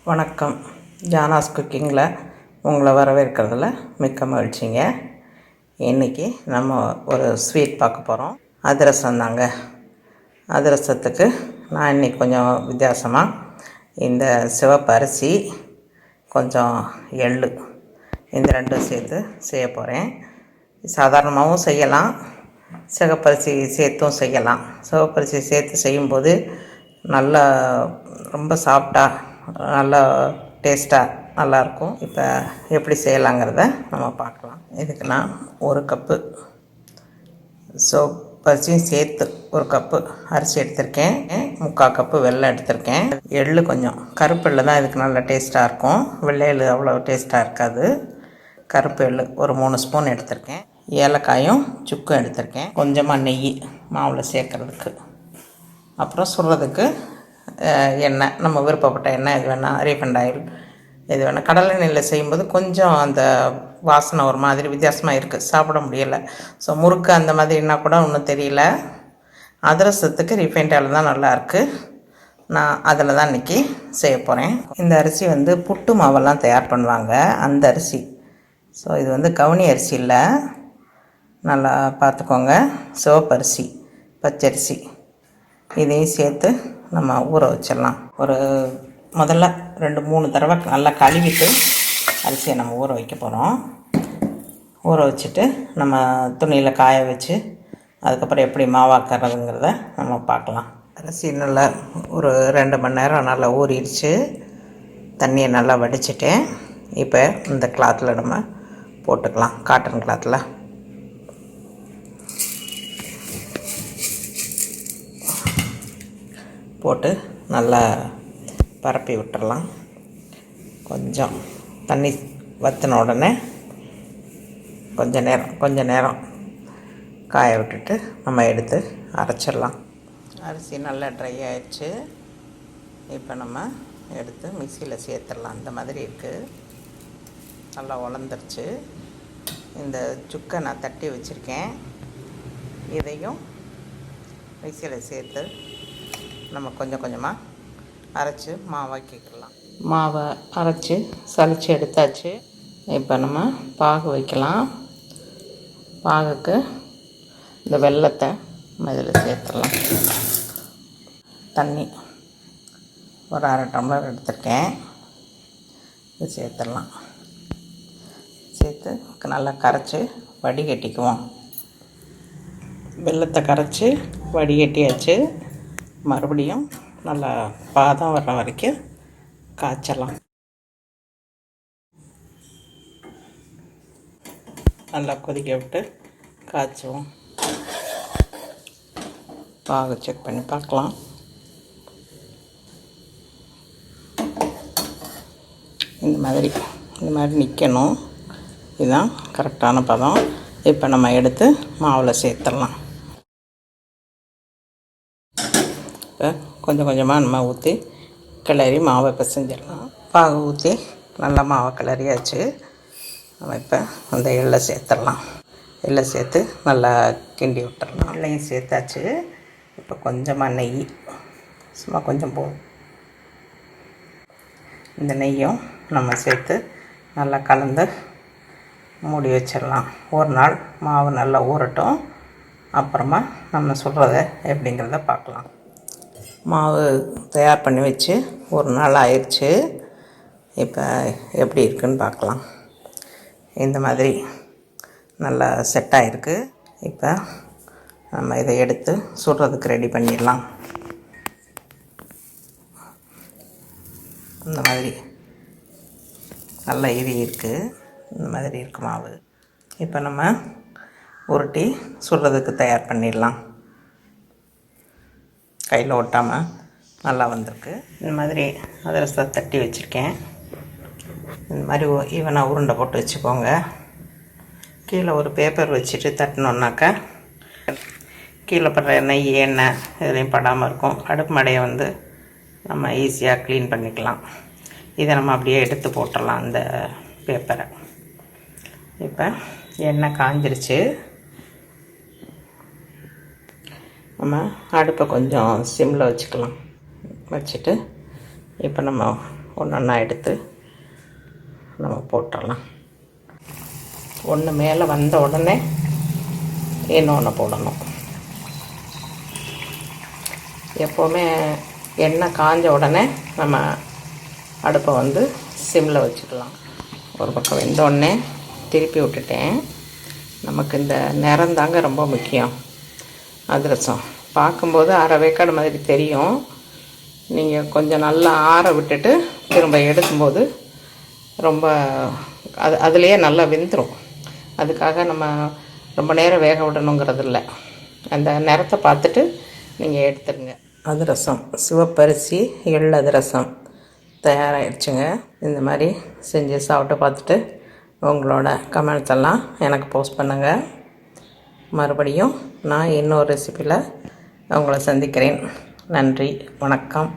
வணக்கம். ஜானாஸ் குக்கிங்கில் உங்களை வரவேற்கிறதுல மிக்க மகிழ்ச்சிங்க. இன்றைக்கி நம்ம ஒரு ஸ்வீட் பார்க்க போகிறோம். அதிரசம் தாங்க. அதிரசத்துக்கு நான் இன்றைக்கி கொஞ்சம் வித்தியாசமாக இந்த சிவப்பு அரிசி கொஞ்சம் எள்ளு இந்த ரெண்டும் சேர்த்து செய்ய போகிறேன். சாதாரணமாகவும் செய்யலாம், சிவப்பரிசி சேர்த்தும் செய்யலாம். சிவப்பரிசி சேர்த்து செய்யும்போது நல்லா ரொம்ப சாஃப்டாக நல்லா டேஸ்ட்டாக நல்லாயிருக்கும். இப்போ எப்படி செய்யலாங்கிறத நம்ம பார்க்கலாம். இதுக்கு நான் 1 கப்பு சிவப்பரிசியும் சேர்த்து 1 கப்பு அரிசி எடுத்திருக்கேன். 3/4 கப்பு வெல்லம் எடுத்திருக்கேன். எள்ளு கொஞ்சம் கருப்பு எள்ளு தான் இதுக்கு நல்லா டேஸ்ட்டாக இருக்கும். வெள்ளை எள்ளு அவ்வளோ டேஸ்ட்டாக இருக்காது. கருப்பு எள்ளு ஒரு 3 ஸ்பூன் எடுத்திருக்கேன். ஏலக்காயும் சுக்கும் எடுத்திருக்கேன். கொஞ்சமாக நெய் மாவில் சேர்க்குறதுக்கு. அப்புறம் சுடுறதுக்கு எண்ணெய், நம்ம விருப்பப்பட்ட எண்ணெய் இது வேணால், ரீஃபண்ட் ஆயில் இது வேணால். கடலை எண்ணெயில் செய்யும்போது கொஞ்சம் அந்த வாசனை ஒரு மாதிரி வித்தியாசமாக இருக்குது, சாப்பிட முடியலை. ஸோ முறுக்கு அந்த மாதிரினா கூட ஒன்றும் தெரியல. அதிரசத்துக்கு ரீஃபைண்ட் ஆயில் தான் நல்லாயிருக்கு. நான் அதில் தான் இன்றைக்கி செய்ய போகிறேன். இந்த அரிசி புட்டு மாவெல்லாம் தயார் பண்ணுவாங்க, அந்த அரிசி. ஸோ இது கவுனி அரிசி இல்லை, நல்லா பார்த்துக்கோங்க. சிவப்பரிசி, பச்சரிசி இதையும் சேர்த்து நம்ம ஊற வச்சிடலாம். முதல்ல 2-3 தடவை நல்லா கழுவிட்டு அரிசியை நம்ம ஊற வைக்க போகிறோம். ஊற வச்சுட்டு நம்ம துணியில் காய வச்சு அதுக்கப்புறம் எப்படி மாவாக்கிறதுங்கிறத நம்ம பார்க்கலாம். அரிசி நல்லா ஒரு 2 மணி நேரம் நல்லா ஊறிடுச்சு. தண்ணியை நல்லா வடிச்சிட்டேன். இப்போ இந்த கிளாத்தில் நம்ம போட்டுக்கலாம், காட்டன் கிளாத்தில். போட்டு நல்லா பரப்பி விட்டுறலாம். கொஞ்சம் தண்ணி வற்றின உடனே கொஞ்ச நேரம் காய விட்டுட்டு நம்ம எடுத்து அரைச்சிடலாம். அரிசி நல்லா ட்ரை ஆயிடுச்சு. இப்போ நம்ம எடுத்து மிக்சியில் சேர்த்துடலாம். இந்த மாதிரி இருக்குது, நல்லா உலர்ந்துருச்சு. இந்த சுக்கை நான் தட்டி வச்சுருக்கேன், இதையும் மிக்சியில் சேர்த்து நம்ம கொஞ்சம் கொஞ்சமாக அரைச்சி மாவாக்கிக்கலாம். மாவை அரைச்சி சலித்து எடுத்தாச்சு. இப்போ நம்ம பாகு வைக்கலாம். பாகுக்கு இந்த வெல்லத்தை இதில் சேர்த்துடலாம். தண்ணி ஒரு 1/2 டம்ளர் எடுத்துருக்கேன், இது சேர்த்துடலாம். சேர்த்து நல்லா கரைச்சி வடிகட்டிக்குவோம். வெல்லத்தை கரைச்சி வடிகட்டியாச்சு. மறுபடியும் நல்லா பாதம் வர்ற வரைக்கும் காய்ச்சலாம். நல்லா கொதிக்க விட்டு காய்ச்சுவோம். பாகு செக் பண்ணி பார்க்கலாம். இந்த மாதிரி நிற்கணும். இதுதான் கரெக்டான பதம். இப்போ நம்ம எடுத்து மாவில் சேர்த்துடலாம். இப்போ கொஞ்சம் கொஞ்சமாக நம்ம ஊற்றி கிளறி மாவை பிசைஞ்சிடலாம். பாகு ஊற்றி நல்லா மாவை கிளறியாச்சு. நம்ம இப்போ அந்த எள்ளை சேர்த்துடலாம். எள்ளை சேர்த்து நல்லா கிண்டி விட்டுறலாம். எள்ளையும் சேர்த்தாச்சு. இப்போ கொஞ்சமாக நெய், சும்மா கொஞ்சம் போகும். இந்த நெய்யும் நம்ம சேர்த்து நல்லா கலந்து மூடி வச்சிடலாம். ஒரு நாள் மாவு நல்லா ஊறட்டும், அப்புறமா நம்ம சொல்கிறத எப்படிங்கிறத பார்க்கலாம். மாவு தயார் பண்ணி வச்சு ஒரு நாள் ஆயிடுச்சு. இப்போ எப்படி இருக்குன்னு பார்க்கலாம். இந்த மாதிரி நல்லா செட் ஆகிருக்கு. இப்போ நம்ம இதை எடுத்து சுடுறதுக்கு ரெடி பண்ணிடலாம். இந்த மாதிரி நல்லா இருக்குது. இந்த மாதிரி இருக்கு மாவு. இப்போ நம்ம உருட்டி சுடுறதுக்கு தயார் பண்ணிடலாம். கையில் ஒட்டாமல் நல்லா வந்திருக்கு. இந்த மாதிரி அதிரசத்தை தட்டி வச்சுருக்கேன். இந்த மாதிரி ஈவனாக உருண்டை போட்டு வச்சுக்கோங்க. கீழே ஒரு பேப்பர் வச்சுட்டு தட்டினோன்னாக்கா கீழே படுற நெய், எண்ணெய் இதுலேயும் படாமல் இருக்கும். அடுப்பு மடையை நம்ம ஈஸியாக க்ளீன் பண்ணிக்கலாம். இதை நம்ம அப்படியே எடுத்து போட்டுடலாம் அந்த பேப்பரை. இப்போ எண்ணெய் காஞ்சிருச்சு. நம்ம அடுப்பை கொஞ்சம் சிம்மில் வச்சுக்கலாம். வச்சுட்டு இப்போ நம்ம ஒன்றா எடுத்து நம்ம போட்டுடலாம். ஒன்று மேலே வந்த உடனே இன்னொன்று போடணும். எப்போவுமே எண்ணெய் காஞ்ச உடனே நம்ம அடுப்பை வந்து சிம்மில் வச்சுக்கலாம். ஒரு பக்கம் வெந்தோடனே திருப்பி விட்டுட்டேன். நமக்கு இந்த நிறம் தாங்க ரொம்ப முக்கியம். அதிரசம் பார்க்கும்போது அரை வேக்காடு மாதிரி தெரியும். நீங்கள் கொஞ்சம் நல்லா ஆற விட்டுட்டு திரும்ப எடுக்கும்போது ரொம்ப அதுலேயே நல்லா வெந்துடும். அதுக்காக நம்ம ரொம்ப நேரம் வேக விடணுங்கிறது இல்லை. அந்த நிறத்தை பார்த்துட்டு நீங்கள் எடுத்துருங்க. அதிரசம் சிவப்பரிசி எள் அதிரசம் தயாராகிடுச்சுங்க. இந்த மாதிரி செஞ்சு சாப்பிட்டு பார்த்துட்டு உங்களோட கமெண்ட்ஸ் எல்லாம் எனக்கு போஸ்ட் பண்ணுங்கள். மறுபடியும் நான் இன்னொரு ரெசிப்பியில் உங்களை சந்திக்கிறேன். நன்றி, வணக்கம்.